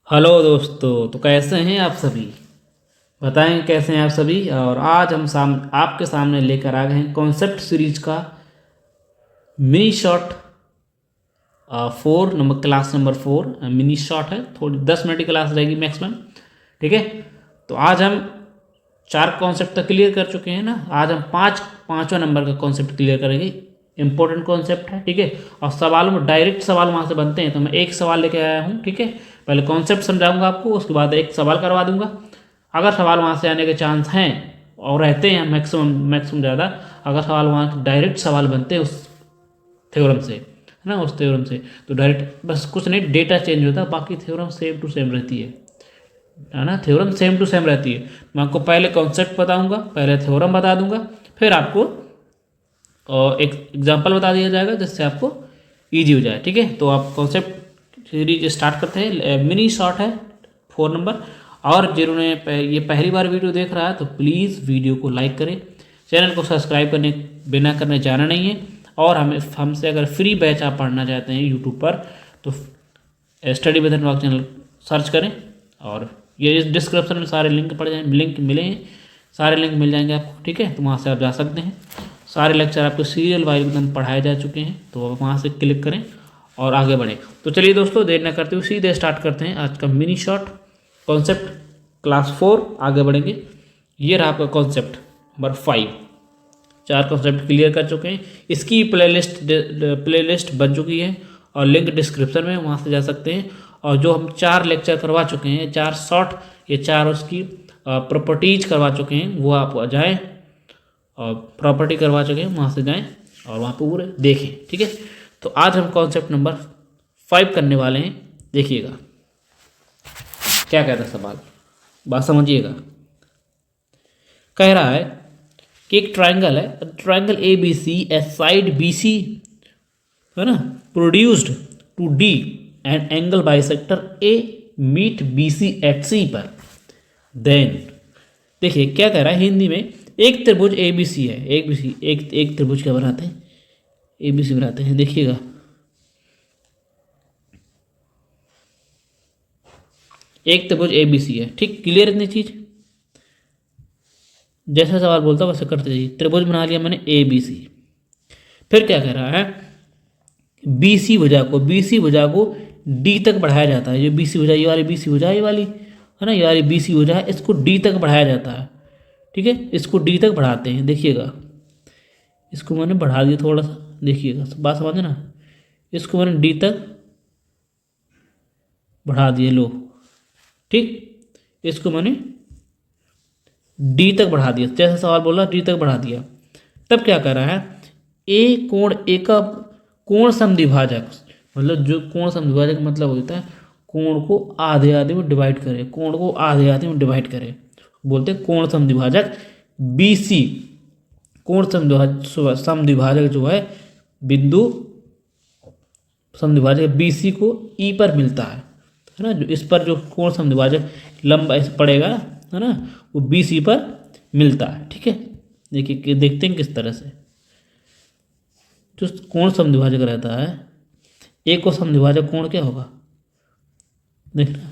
Hello दोस्तों, तो कैसे हैं आप सभी। बताएं कैसे हैं आप सभी। और आज हम आपके सामने लेकर आ गए हैं कॉन्सेप्ट सीरीज का mini short 4 number, class number 4 mini short है। थोड़ी 10 मिनट की क्लास रहेगी मैक्सिमम। ठीक है। तो आज हम 4 कॉन्सेप्ट तक क्लियर कर चुके हैं ना। आज हम पाँचवा नंबर का कॉन्सेप्ट क्लियर करेंगे। इंपॉर्टेंट कॉन्सेप्ट है। ठीक है। और सवालों में डायरेक्ट सवाल वहाँ से बनते हैं, तो मैं एक सवाल लेके आया हूँ। ठीक है। पहले कॉन्सेप्ट समझाऊंगा आपको, उसके बाद एक सवाल करवा दूंगा। अगर सवाल वहाँ से आने के चांस हैं और रहते हैं मैक्सिमम मैक्सिमम ज़्यादा, अगर सवाल वहाँ डायरेक्ट सवाल बनते हैं उस थ्योरम से, है ना, उस थ्योरम से, तो डायरेक्ट बस कुछ नहीं, डेटा चेंज होता है, बाकी थ्योरम सेम टू सेम रहती है ना। थ्योरम सेम टू सेम रहती है। मैं आपको पहले कॉन्सेप्ट बताऊंगा, पहले थ्योरम बता दूंगा, फिर आपको और एक एग्जांपल बता दिया जाएगा जिससे आपको इजी हो जाए। ठीक है। तो आप कॉन्सेप्ट सीरीज स्टार्ट करते हैं। मिनी शॉर्ट है 4 नंबर। और जिन्होंने ये पहली बार वीडियो देख रहा है तो प्लीज़ वीडियो को लाइक करें, चैनल को सब्सक्राइब करने बिना करने जाना नहीं है। और हमसे अगर फ्री बैच आप पढ़ना चाहते हैं यूट्यूब पर, तो study with unlock channel search करें। और ये इस डिस्क्रिप्शन में सारे लिंक पड़ जाए, लिंक मिले हैं, सारे लिंक मिल जाएंगे आपको। ठीक है। तो वहाँ से आप जा सकते हैं। सारे लेक्चर आपको सीरियल वाइज एकदम पढ़ाए जा चुके हैं, तो आप वहाँ से क्लिक करें और आगे बढ़ें। तो चलिए दोस्तों, देर न करते हुए सीधे स्टार्ट करते हैं आज का मिनी शॉर्ट कॉन्सेप्ट क्लास 4। आगे बढ़ेंगे। ये रहा आपका कॉन्सेप्ट नंबर 5। 4 कॉन्सेप्ट क्लियर कर चुके हैं। इसकी प्लेलिस्ट बन चुकी है और लिंक डिस्क्रिप्शन में, वहाँ से जा सकते हैं। और जो हम 4 लेक्चर करवा चुके हैं, 4 शॉर्ट, ये 4 उसकी प्रॉपर्टीज करवा चुके हैं, वो आप जाएँ और प्रॉपर्टी करवा चुके हैं, वहाँ से जाएं और वहाँ पे पूरे देखें। ठीक है। तो आज हम कॉन्सेप्ट नंबर 5 करने वाले हैं। देखिएगा क्या कहता है सवाल, बात समझिएगा। कह रहा है कि एक ट्राइंगल है, triangle A B C, A side B C, है ना, produced to D and angle bisector A meet B C at C पर। देन देखिए क्या कह रहा है हिंदी में। एक त्रिभुज ए बी सी है, एक बी सी, एक त्रिभुज क्या बनाते हैं, ए बी सी बनाते हैं। देखिएगा एक त्रिभुज ए बी सी है। ठीक, क्लियर इतनी चीज। जैसा सवाल बोलता वैसे करते जाइए। त्रिभुज बना लिया मैंने ए बी सी। फिर क्या कह रहा है, बी सी भुजा को डी तक बढ़ाया जाता है। ये बी सी भुजा, ये वाली बी सी भुजा, ये वाली है ना, ये वाली बी सी भुजा है, इसको डी तक बढ़ाया जाता है। ठीक है। इसको डी तक बढ़ाते हैं। देखिएगा इसको मैंने बढ़ा दिया थोड़ा सा, देखिएगा बात समझे ना। इसको मैंने डी तक बढ़ा दिए, लो। ठीक, इसको मैंने डी तक बढ़ा दिया, जैसा सवाल बोला डी तक बढ़ा दिया। तब क्या कर रहा है, ए कोण ए का कोण समद्विभाजक, मतलब जो कोण समद्विभाजक मतलब होता है कोण को आधे आधे में डिवाइड करे, कोण को आधे आधे में डिवाइड करे, बोलते हैं कोण समद्विभाजक बी सी। कोण समद्विभाजक जो है, बिंदु समद्विभाजक बी सी को ई पर मिलता है ना। जो इस पर जो कोण समद्विभाजक लंब पड़ेगा, है ना, वो बी सी पर मिलता है। ठीक है। देखिए देखते हैं किस तरह से जो कोण समद्विभाजक रहता है। एक को समद्विभाजक कोण क्या होगा, देखना,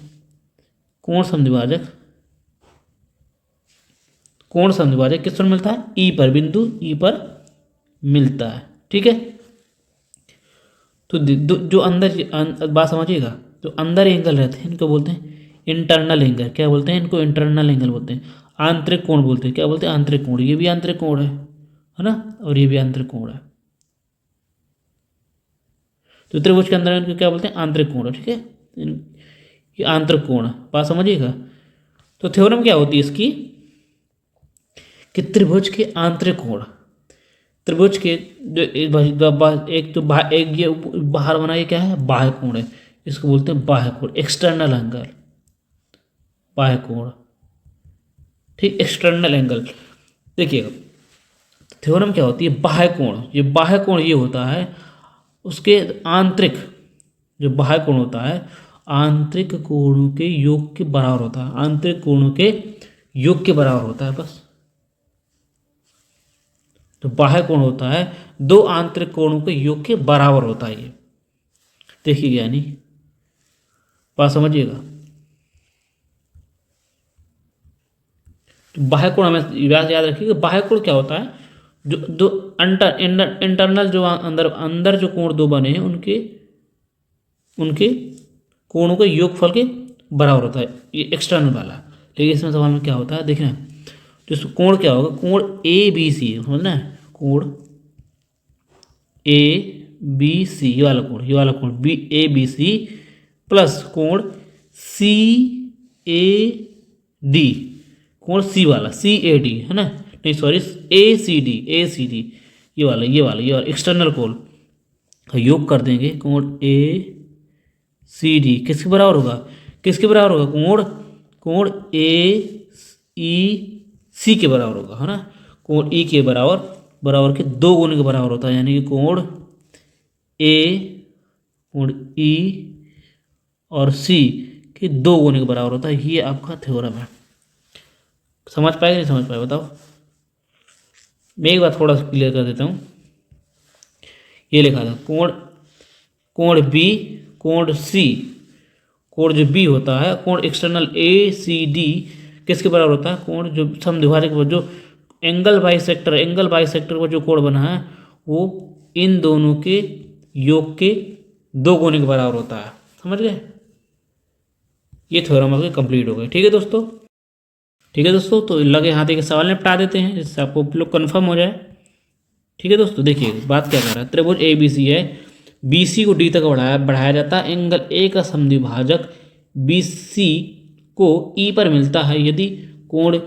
कोण समद्विभाजक किस पर मिलता है, ई पर, बिंदु ई पर मिलता है। ठीक है। तो जो अंदर बात समझिएगा, जो अंदर एंगल रहते हैं इनको बोलते हैं इंटरनल एंगल। क्या बोलते हैं इनको, इंटरनल एंगल बोलते हैं। आंतरिक कोण बोलते हैं, क्या बोलते हैं, आंतरिक कोण। ये भी आंतरिक कोण है ना, और ये भी आंतरिक कोण है। तो त्रिभुज के अंदर इनको क्या बोलते हैं, आंतरिक कोण। ठीक है। ये आंतरिक कोण है, बात समझिएगा। तो थ्योरम क्या होती है इसकी, कि त्रिभुज के आंतरिक कोण, त्रिभुज के जो एक जो एक ये बाहर बना, ये क्या है, बाह्य कोण है, इसको बोलते हैं बाह्य कोण, एक्सटर्नल एंगल, बाह्य कोण। ठीक, एक्सटर्नल एंगल। देखिएगा थ्योरम क्या होती है, बाह्य कोण। ये बाह्य कोण ये होता है उसके आंतरिक, जो बाह्य कोण होता है आंतरिक कोणों के योग के बराबर होता है, आंतरिक कोणों के योग के बराबर होता है बस। तो बाह्य कोण होता है दो आंतरिक कोणों के योग के बराबर होता है ये। देखिए यानी बात समझिएगा। बाह्य कोण हमें याद रखिए कि बाह्य कोण क्या होता है, जो जो इंटरनल जो अंदर जो कोण दो बने हैं उनके कोणों के योगफल के बराबर होता है, ये एक्सटर्नल वाला। लेकिन इसमें सवाल में क्या होता है देखना, जो कोण क्या होगा, कोण ए बी सी समझना है, कोण ए बी सी ये वाला कोण B A B C plus कोण सी ए डी, कोण सी वाला सी ए डी है ना, नहीं सॉरी ए सी डी ये वाला एक्सटर्नल कोण का योग कर देंगे, कोण ए सी डी किसके बराबर होगा, कोण ए ई सी के बराबर होगा, है ना। कोण ई के बराबर के दो गुने के बराबर होता है, यानी कि कोण ए कोण ई और सी के दो गुने के बराबर होता है। ये आपका थ्योरम है। समझ पाए नहीं समझ पाए बताओ। मैं एक बार थोड़ा सा क्लियर कर देता हूँ। ये लिखा था कोण बी कोण सी, कोण जो बी होता है, कोण एक्सटर्नल ए सी डी किसके बराबर होता है, कोण जो समद्विभाजक जो एंगल बाइसेक्टर का जो कोण बना है वो इन दोनों के योग के दो गुने के बराबर होता है। समझ गए, ये थ्योरम आपके कंप्लीट हो गए। ठीक है दोस्तों, तो लगे हाथ के सवाल निपटा देते हैं जिससे आपको लोग कन्फर्म हो जाए। ठीक है दोस्तों, देखिए बात क्या कर रहा है, त्रिभुज ए बी सी है, बी सी को डी तक बढ़ाया जाता है, एंगल ए का समद्विभाजक बी सी को ई पर मिलता है यदि कोण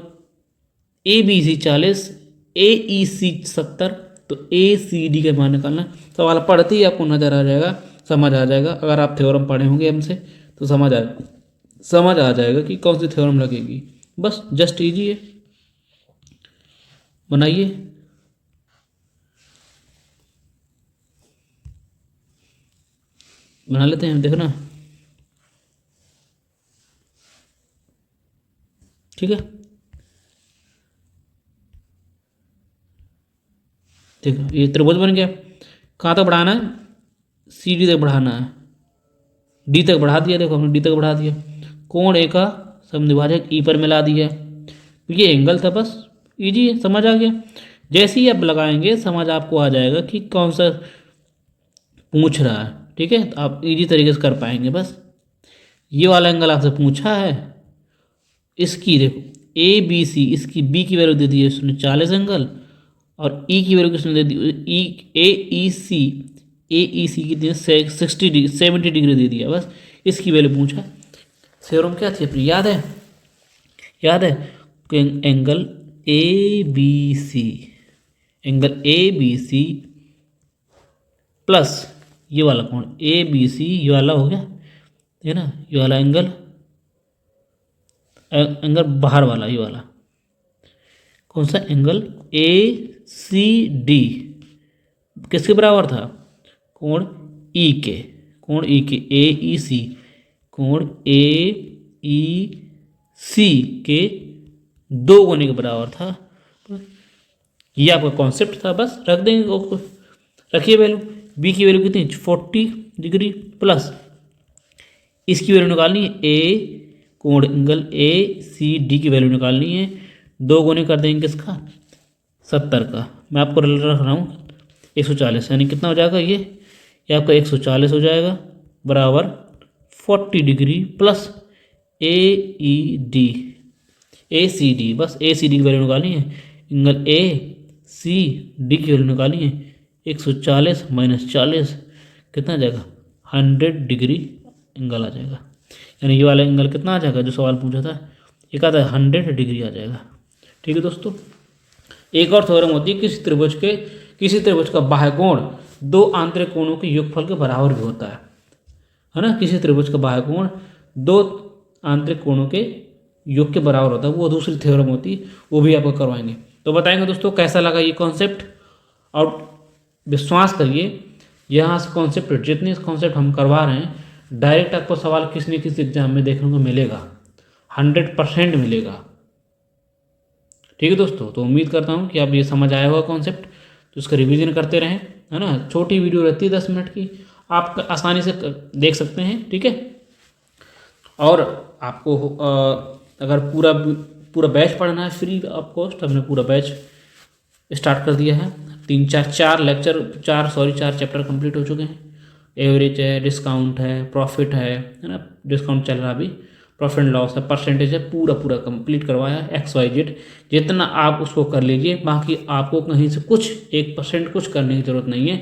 ए बी सी 40 ए ई सी 70, तो ए सी डी का मान निकालना। सवाल पढ़ते ही आपको नजर आ जाएगा, समझ आ जाएगा। अगर आप थ्योरम पढ़े होंगे हमसे तो समझ आ जाएगा कि कौन सी थ्योरम लगेगी। बस जस्ट इजी है, बनाइए। बना लेते हैं, देखना। ठीक है, देखो ये त्रिभुज बन गया। कहाँ तक बढ़ाना है, सी डी तक बढ़ाना है, डी तक बढ़ा दिया। देखो हमने डी तक बढ़ा दिया, कोण ए का समद्विभाजक ई पर मिला दिया। ये एंगल था, बस इजी है, समझ आ गया। जैसे ही आप लगाएंगे समझ आपको आ जाएगा कि कौन सा पूछ रहा है। ठीक है, तो आप इजी तरीके से कर पाएंगे। बस ये वाला एंगल आपसे पूछा है, इसकी देखो ए बी सी, इसकी बी की वैल्यू दे दी है उसने 40 एंगल, और ई की वैल्यू किसने दे दी, ए ई सी की दी 70 डिग्री दे दिया। बस इसकी वैल्यू पूछा। थ्योरम क्या थी अपनी, याद है angle A B C plus ये वाला कोण ए बी सी, ये वाला हो गया है ना, ये वाला एंगल बाहर वाला, ये वाला कौन सा एंगल ए सी डी किसके बराबर था, कोण ई के ए ई सी, कोण ए ई सी के दो गुने के बराबर था। ये आपका कॉन्सेप्ट था, बस रख देंगे। रखिए वैल्यू, बी की वैल्यू कितनी 40 डिग्री प्लस इसकी वैल्यू निकालनी है, ए कोण एंगल ए सी डी की वैल्यू निकालनी है। दो गुने कर देंगे किसका, 70 का। मैं आपको रख रहा हूँ 140, यानी कितना हो जाएगा, ये आपका 140 हो जाएगा, बराबर 40 degree plus A E D A C D, बस ए सी डी की वैल्यू निकालनी है। एंगल ए सी डी की वैल्यू निकालनी है, 140 माइनस 40 कितना आ जाएगा, 100 डिग्री एंगल आ जाएगा। यानी ये वाला एंगल कितना आ जाएगा, जो सवाल पूछा था, एक आता है 100 डिग्री आ जाएगा। ठीक है दोस्तों, एक और थ्योरम होती है, किसी त्रिभुज का बाह्य कोण दो आंतरिक कोणों के योगफल के बराबर भी होता है ना। किसी त्रिभुज का बाह्य कोण दो आंतरिक कोणों के योग के बराबर होता है, वो दूसरी थ्योरम होती है, वो भी आपको करवाएंगे। तो बताएंगे दोस्तों कैसा लगा ये कॉन्सेप्ट, और विश्वास करिए यहाँ से कॉन्सेप्ट, जितने कॉन्सेप्ट हम करवा रहे हैं डायरेक्ट आपको सवाल किसी न किसी एग्जाम में देखने को मिलेगा, 100% मिलेगा। ठीक है दोस्तों, तो उम्मीद करता हूँ कि आप ये समझ आया होगा कॉन्सेप्ट, तो इसका रिवीजन करते रहें, है ना। छोटी वीडियो रहती है 10 मिनट की, आप आसानी से देख सकते हैं। ठीक है, और आपको अगर पूरा बैच पढ़ना है फ्री ऑफ कॉस्ट, हमने पूरा बैच स्टार्ट कर दिया है। चार चैप्टर कंप्लीट हो चुके हैं। एवरेज है, डिस्काउंट है, प्रॉफिट है ना, डिस्काउंट चल रहा अभी, प्रॉफिट एंड लॉस है, परसेंटेज है, पूरा कंप्लीट करवाया है XYZ। जितना आप उसको कर लीजिए, बाकी आपको कहीं से कुछ 1% कुछ करने की ज़रूरत नहीं है।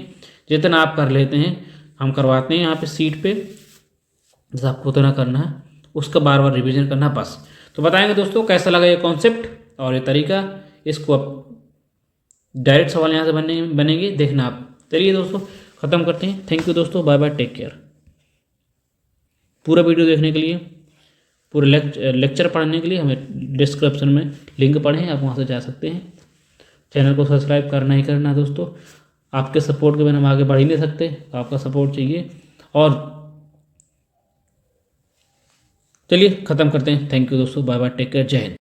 जितना आप कर लेते हैं हम करवाते हैं यहाँ पे सीट पे, जैसा आपको उतना करना है, उसका बार बार रिवीजन करना बस। तो बताएंगे दोस्तों कैसा लगा ये कॉन्सेप्ट और ये तरीका। इसको आप डायरेक्ट सवाल यहाँ से बनेंगे, देखना आप। चलिए दोस्तों ख़त्म करते हैं। थैंक यू दोस्तों, बाय बाय, टेक केयर। पूरा वीडियो देखने के लिए, पूरे लेक्चर पढ़ने के लिए हमें डिस्क्रिप्शन में लिंक पढ़ें, आप वहाँ से जा सकते हैं। चैनल को सब्सक्राइब करना ही करना है दोस्तों। आपके सपोर्ट के बिना हम आगे बढ़ ही नहीं सकते, आपका सपोर्ट चाहिए। और चलिए ख़त्म करते हैं। थैंक यू दोस्तों, बाय बाय, टेक केयर, जय हिंद।